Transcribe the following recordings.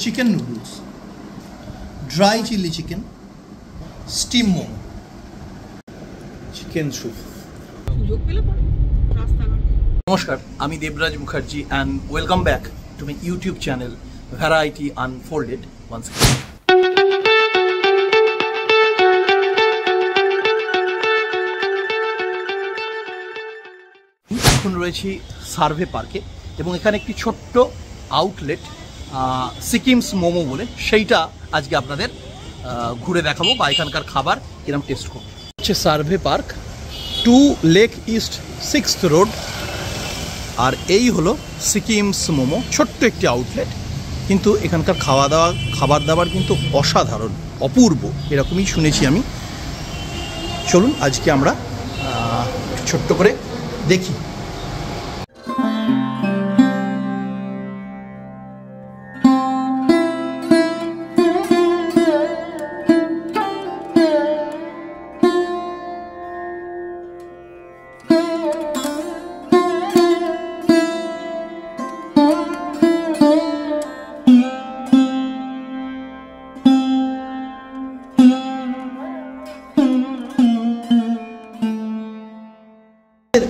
Chicken noodles, dry chilli chicken, steam momo, chicken soup. নমস্কার, আমি Debraj Mukherjee and welcome back to my YouTube channel variety unfolded once again. এখন রয়েছি survey পার্কে এবং এখানে একটি ছোট্ট আউটলেট সিকিমস মোমো বলে, সেইটা আজকে আপনাদের ঘুরে দেখাবো বা এখানকার খাবার কিরম টেস্ট করবো। হচ্ছে Survey Park, 2 Lake East 6th road. আর এই হলো সিকিমস মোমো, ছোট্ট একটি আউটলেট, কিন্তু এখানকার খাবার দাবার কিন্তু অসাধারণ, অপূর্ব, এরকমই শুনেছি আমি। চলুন আজকে আমরা ছোট্ট করে দেখি।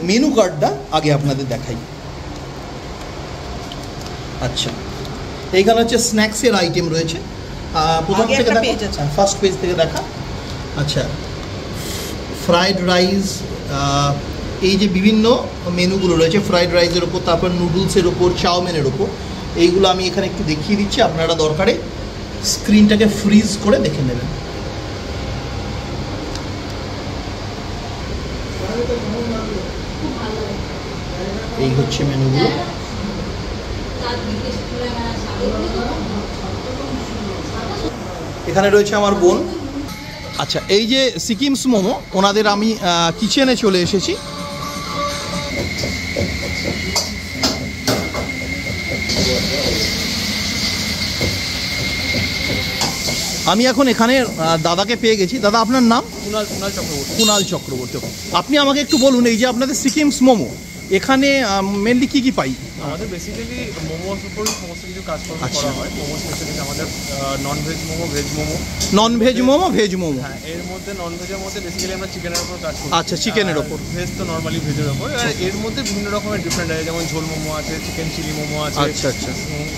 মেনু কার্ডটা আগে আপনাদের দেখাই। আচ্ছা, এইখানে হচ্ছে স্ন্যাক্সের আইটেম রয়েছে। প্রথম থেকে দেখা, ফার্স্ট পেজ থেকে দেখা। আচ্ছা, ফ্রাইড রাইস, এই যে বিভিন্ন মেনুগুলো রয়েছে ফ্রাইড রাইসের ওপর, তারপর নুডলসের ওপর, চাউমিনের ওপর, এইগুলো আমি এখানে একটু দেখিয়ে দিচ্ছি, আপনারা দরকারে স্ক্রিনটাকে ফ্রিজ করে দেখে নেবেন। এই হচ্ছে মেনুগুলো। এখানে রয়েছে আমার বোন। আচ্ছা, এই যে সিকিমস মোমো, ওনাদের আমি কিচেনে চলে এসেছি। আমি এখন এখানে দাদাকে পেয়ে গেছি। দাদা, আপনার নাম? কুণাল চক্রবর্তী। আপনি আমাকে একটু বলুন, এই যে আপনাদের সিকিমস মোমো, এখানে মেনলি কি কি পাই? আমাদের বেসিক্যালি মোমোর উপরই সমস্ত কিছু কাজ করা হয়। মোমো স্পেশালি আমাদের non veg momo, veg momo. Non veg momo, veg momo, হ্যাঁ। এর মধ্যে নন ভেজের মধ্যে বেসিক্যালি আমরা চিকেনের উপর কাজ করি। আচ্ছা, চিকেনের উপর। ভেজ তো নর্মালি ভেজের উপর। আর এর মধ্যে বিভিন্ন রকমের ডিফারেন্ট আছে, যেমন ঝোল মোমো আছে, চিকেন চিলি মোমো আছে। আচ্ছা আচ্ছা।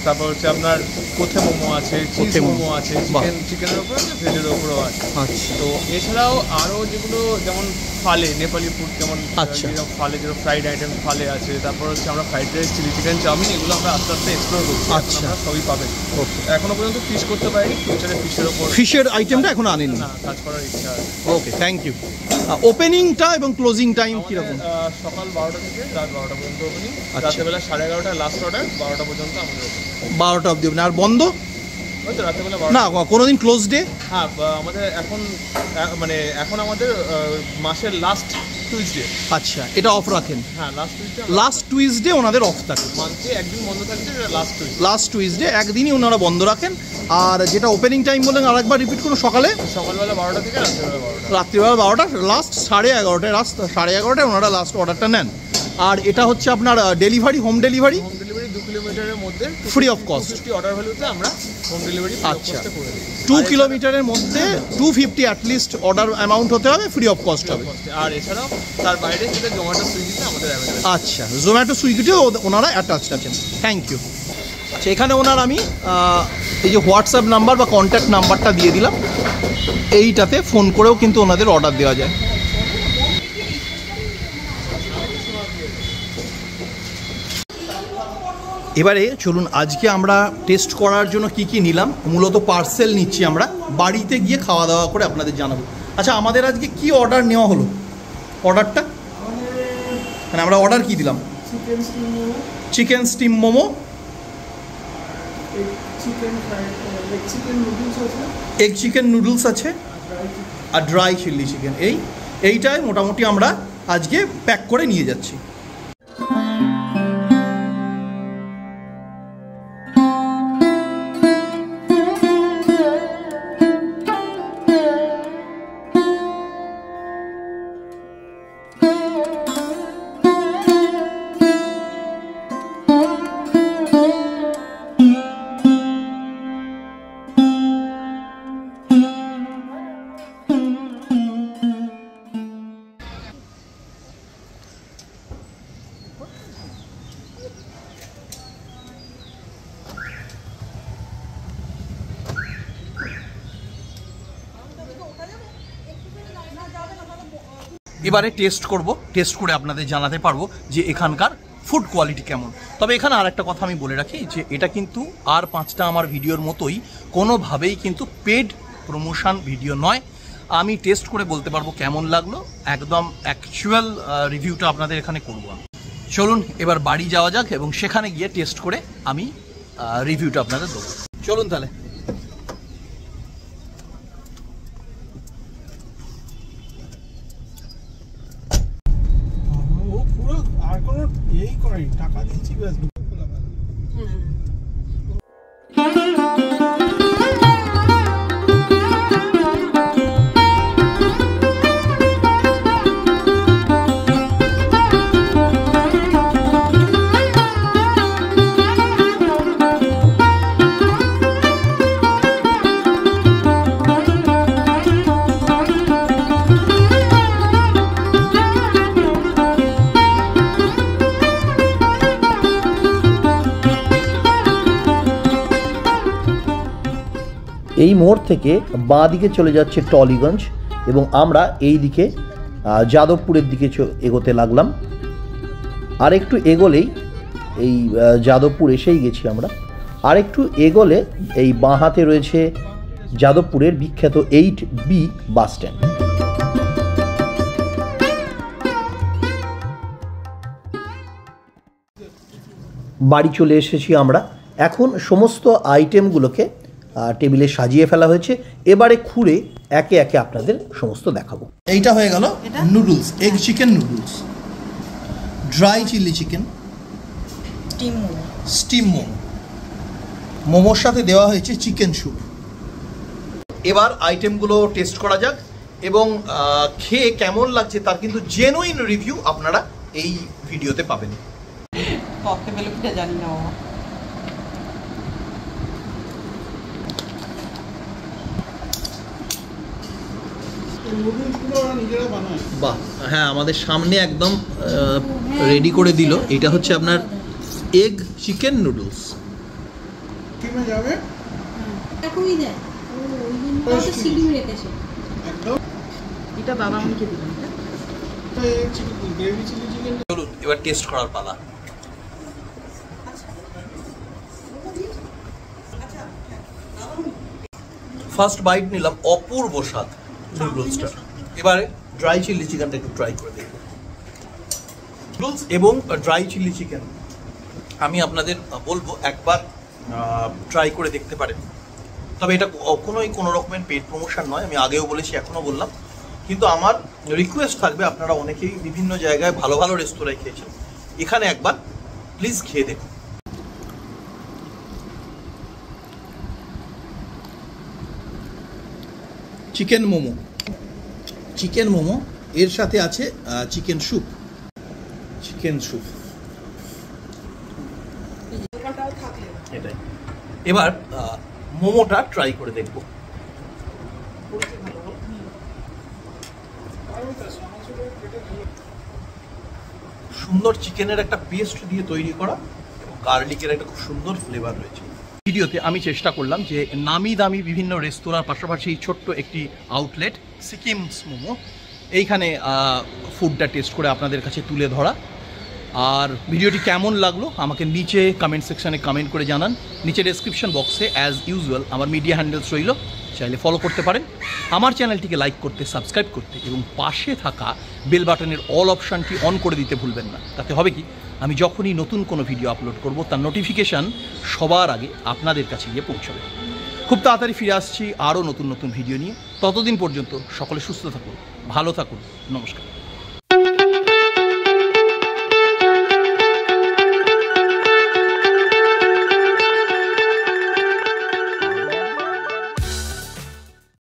তারপর হচ্ছে আপনার কোথে মোমো আছে, চিজ মোমো আছে, চিকেনের উপর আছে, ভেজের উপরও আছে। আচ্ছা। তো এছাড়াও আরও যেগুলো, যেমন ফালে, নেপালি ফুড, যেমন ফালে, যেরকম ফ্রাইড আইটেম ফালে আছে। তারপর হচ্ছে আমরা fried rice, chilli chicken, chow mein, এগুলো আমরা আস্তে আস্তে এক্সপ্লোর করছি। আচ্ছা, সবই পাবেন। এখনো পর্যন্ত ফিশ করতে পারিনি, ফিউচারে ফিশের ওপর, ফিশের আইটেমটা এখন আনেন না, কাজ করার ইচ্ছা আছে। ওকে, থ্যাংক ইউ। ওপেনিংটা এবং ক্লোজিং টাইম কীরকম? সকাল 12টা থেকে রাত 12টা পর্যন্ত ওপেনিং। রাত্রেবেলা 11:30 লাস্ট অর্ডার, 12টা পর্যন্ত আমাদের ওপেন। 12টা অবধি ওপেন। আর বন্ধ? রাত্রেবেলা না, কোনোদিন ক্লোজ ডে? হ্যাঁ, আমাদের এখন আমাদের মাসের লাস্ট টুইসডে। আচ্ছা, এটা অফ রাখেন? হ্যাঁ, লাস্ট টুইসডে ওনাদের অফ থাকে। মান্থে একদিন বন্ধ থাকে, লাস্ট টুইসডে একদিনই ওনারা বন্ধ রাখেন। আর যেটা ওপেনিং টাইম বললেন আরেকবার রিপিট করুন। সকালবেলা 12টা থেকে রাত্রিবেলা 12টা, লাস্ট 11:30 ওনারা লাস্ট অর্ডারটা নেন। আর এটা হচ্ছে আপনার ডেলিভারি, হোম ডেলিভারি 2 কিলোমিটারের মধ্যে ফ্রি অফ কস্ট। অর্ডার ভ্যালুতে আমরা হোম ডেলিভারি আচ্ছা, 2 কিলোমিটারের মধ্যে 250 অ্যাটলিস্ট অর্ডার অ্যামাউন্ট হতে হবে, ফ্রি অফ কস্ট হবে। আর এছাড়াও তার বাইরে যেটা জোম্যাটো, সুইগিতে আমাদের অ্যাভেলেবল। আচ্ছা, জোম্যাটো, সুইগিতেও ওনারা অ্যাটাচড আছেন। Thank you. আচ্ছা, এখানে ওনার আমি এই যে হোয়াটসঅ্যাপ নাম্বার বা কন্ট্যাক্ট নাম্বারটা দিয়ে দিলাম, এইটাতে ফোন করেও কিন্তু ওনাদের অর্ডার দেওয়া যায়। এবারে চলুন আজকে আমরা টেস্ট করার জন্য কি কি নিলাম। মূলত পার্সেল নিচ্ছি আমরা, বাড়িতে গিয়ে খাওয়া দাওয়া করে আপনাদের জানাবো। আচ্ছা, আমাদের আজকে কি অর্ডার নেওয়া হলো? অর্ডারটা মানে আমরা অর্ডার কি দিলাম? Chicken steam momo, egg chicken noodles আছে, আর ড্রাই চিলি চিকেন। এইটাই মোটামুটি আমরা আজকে প্যাক করে নিয়ে যাচ্ছি। এবারে টেস্ট করব, টেস্ট করে আপনাদের জানাতে পারবো যে এখানকার ফুড কোয়ালিটি কেমন। তবে এখানে আর একটা কথা আমি বলে রাখি যে এটা কিন্তু আর 5টা আমার ভিডিওর মতোই কোনোভাবেই কিন্তু পেড প্রমোশন ভিডিও নয়। আমি টেস্ট করে বলতে পারবো কেমন লাগলো, একদম অ্যাকচুয়াল রিভিউটা আপনাদের এখানে করবো আমি। চলুন এবার বাড়ি যাওয়া যাক এবং সেখানে গিয়ে টেস্ট করে আমি রিভিউটা আপনাদের দেবো। চলুন তাহলে। আর কোনো এই করেনি, টাকা দিয়েছি ব্যাস। এই মোড় থেকে বাঁ দিকে চলে যাচ্ছে টলিগঞ্জ এবং আমরা এই দিকে যাদবপুরের দিকে এগোতে লাগলাম। আর একটু এগোলেই এই যাদবপুর এসেই গেছি আমরা। আর একটু এগোলে এই বাঁ হাতে রয়েছে যাদবপুরের বিখ্যাত 8B বাস স্ট্যান্ড। বাড়ি চলে এসেছি আমরা। এখন সমস্ত আইটেমগুলোকে টেবিলে সাজিয়ে ফেলা হয়েছে। এবারে খুঁড়ে একে একে আপনাদের সমস্ত দেখাবো। এইটা হয়ে গেল noodles, egg chicken noodles, dry chilli chicken, steam momo, মোমোর সাথে দেওয়া হয়েছে চিকেন স্যুপ। এবার আইটেমগুলো টেস্ট করা যাক এবং খেয়ে কেমন লাগছে তার কিন্তু জেনুইন রিভিউ আপনারা এই ভিডিওতে পাবেন। জানি না বাহ, হ্যাঁ আমাদের সামনে একদম রেডি করে দিল। এটা হচ্ছে আপনার এগ চিকেন নুডলস। চলুন এবার টেস্ট করার পালা। ফার্স্ট বাইট নিলাম, অপূর্ব স্বাদ নুডলসটা। এবারে ড্রাই চিলি চিকেনটা একটু ট্রাই করে দেখব। নুডলস এবং ড্রাই চিলি চিকেন আমি আপনাদের বলবো একবার ট্রাই করে দেখতে পারেন। তবে এটা কখনোই কোনো রকমের পেড প্রমোশন নয়, আমি আগেও বলেছি এখনও বললাম। কিন্তু আমার রিকোয়েস্ট থাকবে, আপনারা অনেকেই বিভিন্ন জায়গায় ভালো ভালো রেস্তোরাঁয় খেয়েছেন, এখানে একবার প্লিজ খেয়ে দেখুন। চিকেন মোমো, চিকেন মোমো এর সাথে আছে চিকেন স্যুপ, চিকেন স্যুপ এটাই। এবার মোমোটা ট্রাই করে দেখব। সুন্দর চিকেনের একটা পেস্ট দিয়ে তৈরি করা এবং গার্লিকের একটা খুব সুন্দর ফ্লেভার রয়েছে। ভিডিওতে আমি চেষ্টা করলাম যে নামি দামি বিভিন্ন রেস্তোরাঁর পাশাপাশি ছোট্ট একটি আউটলেট সিকিমস মোমো, এইখানে ফুডটা টেস্ট করে আপনাদের কাছে তুলে ধরা। আর ভিডিওটি কেমন লাগলো আমাকে নিচে কমেন্ট সেকশানে কমেন্ট করে জানান। নিচে ডেসক্রিপশন বক্সে অ্যাজ ইউজুয়াল আমার মিডিয়া হ্যান্ডেলস রইল, চাইলে ফলো করতে পারেন। আমার চ্যানেলটিকে লাইক করতে, সাবস্ক্রাইব করতে এবং পাশে থাকা বেল বাটনের অল অপশানটি অন করে দিতে ভুলবেন না। তাতে হবে কি, আমি যখনই নতুন কোনো ভিডিও আপলোড করব তার নোটিফিকেশান সবার আগে আপনাদের কাছে গিয়ে পৌঁছবে। খুব তাড়াতাড়ি ফিরে আসছি আরও নতুন নতুন ভিডিও নিয়ে। ততদিন পর্যন্ত সকলে সুস্থ থাকুন, ভালো থাকুন, নমস্কার।